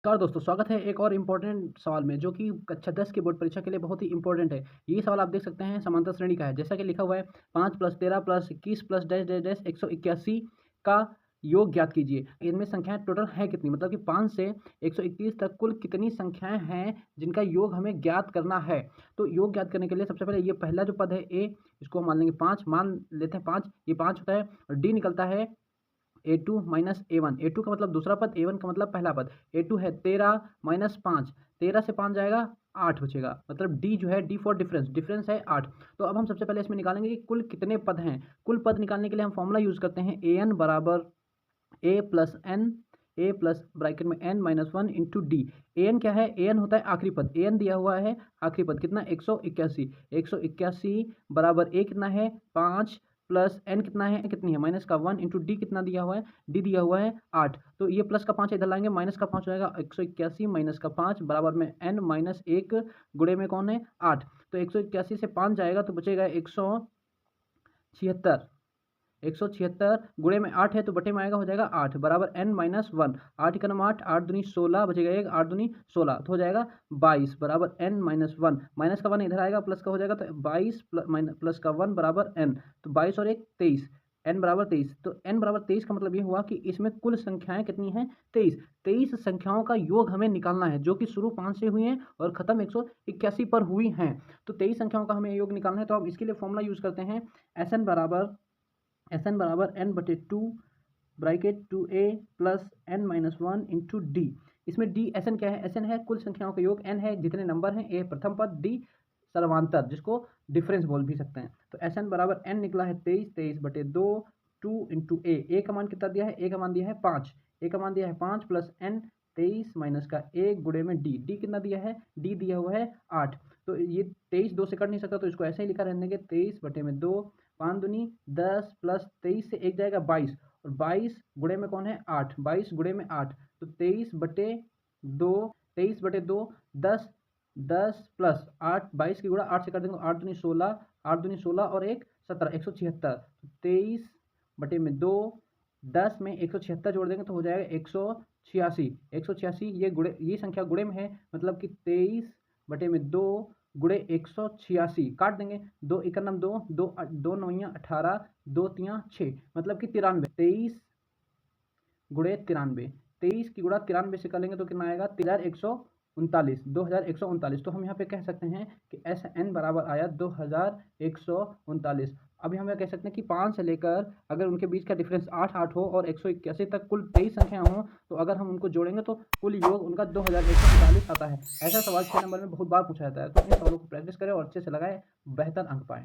नमस्कार दोस्तों, स्वागत है एक और इम्पोर्टेंट सवाल में जो कि कक्षा 10 की बोर्ड परीक्षा के लिए बहुत ही इम्पोर्टेंट है। ये सवाल आप देख सकते हैं समांतर श्रेणी का है। जैसा कि लिखा हुआ है 5 + 13 + 21 + डैश डैश डैश 181 का योग ज्ञात कीजिए। इनमें संख्याएँ टोटल हैं कितनी? मतलब कि 5 से 121 तक कुल कितनी संख्याएँ हैं जिनका योग हमें ज्ञात करना है। तो योग ज्ञात करने के लिए सबसे पहले ये पहला जो पद है ए, इसको हम मान लेंगे 5, मान लेते हैं 5, ये 5 होता है और डी निकलता है A2 माइनस A1, A2 का मतलब दूसरा पद, A1 का मतलब पहला पद। A2 है 13 माइनस 5, 13 से 5 जाएगा 8 बचेगा, मतलब D जो है D फॉर डिफरेंस, डिफरेंस है 8। तो अब हम सबसे पहले इसमें निकालेंगे कि कुल कितने पद हैं। कुल पद निकालने के लिए हम फॉर्मूला यूज़ करते हैं AN बराबर A plus N, A plus bracket में N minus 1 into D. AN क्या है? AN होता है आखिरी पद, AN दिया हुआ है आखिरी पद कितना 181, 181 बराबर A कितना है 5 प्लस N कितना है, कितनी है माइनस का 1 इंटू डी कितना दिया हुआ है, डी दिया हुआ है 8। तो ये प्लस का 5 इधर लाएंगे, माइनस का 5 हो जाएगा 181 माइनस का 5 बराबर में N माइनस 1 गुणे में कौन है 8। तो 181 से 5 जाएगा तो बचेगा 176, 176 गुणे में 8 है तो बटे में आएगा, हो जाएगा 8 बराबर n माइनस 1। 8 का नाम 8, 8 दूनी 16 बचेगा 1, 8 दूनी 16 तो हो जाएगा 22 बराबर n माइनस 1। माइनस का 1 इधर आएगा, प्लस का हो जाएगा तो 22 प्लस का 1 बराबर n। तो 22 और 1 23, n बराबर 23। तो n बराबर 23 का मतलब ये हुआ कि इसमें कुल संख्याएं कितनी हैं 23। 23 संख्याओं का योग हमें निकालना है जो कि शुरू 5 से हुई हैं और खत्म 181 पर हुई हैं। तो 23 संख्याओं का हमें योग निकालना है। तो अब इसके लिए फॉर्मूला यूज करते हैं एस एन बराबर n बटे 2 bracket 2a plus n minus 1 into D. इसमें डी एस एन क्या है? एस एन है कुल संख्याओं का योग, n है जितने नंबर हैं, a प्रथम पद, डी सर्वांतर जिसको डिफरेंस बोल भी सकते हैं। तो एस एन बराबर n निकला है 23, 23 बटे 2, 2 इंटू ए का मान कितना दिया है? ए का मान दिया है 5, ए का मान दिया है 5 प्लस n 23 माइनस का 1 गुणे में डी कितना दिया है? डी दिया हुआ है 8। तो ये 23 2 से कट नहीं सकता तो इसको ऐसे ही लिखा रहने देंगे 23 बटे में 2, 5 दूनी 10 प्लस 23 से 1 जाएगा 22 और 22 गुणे में कौन है 8, 22 गुणे में 8 तो 23 बटे 2, 23 बटे 2 10, 10 प्लस 8, 22 की गुणा 8 से कर देंगे 8 दूनी 16, 8 दूनी 16 और 1 17, 176। 23 बटे में 2, 10 में 176 जोड़ देंगे तो हो जाएगा 186, 186 ये गुणे, ये संख्या गुणे में है मतलब कि 23 बटे में 2 गुणे 186 काट देंगे, 2 इक्का नम 2, 2 नौइयाँ 18, 2 तियाँ 6 मतलब कि 93। 23 गुणे 93, 23 की गुणा 93 से करेंगे तो कितना आएगा 3139, 2139। तो हम यहाँ पे कह सकते हैं कि एस एन बराबर आया 2139। अब हम यह कह सकते हैं कि 5 से लेकर अगर उनके बीच का डिफरेंस 8 8 हो और 181 तक कुल 23 संख्या हो तो अगर हम उनको जोड़ेंगे तो कुल योग उनका 2139 आता है। ऐसा सवाल 6 नंबर में बहुत बार पूछा जाता है। तो इन सवालों को प्रैक्टिस करें और अच्छे से लगाएं, बेहतर अंक पाएं।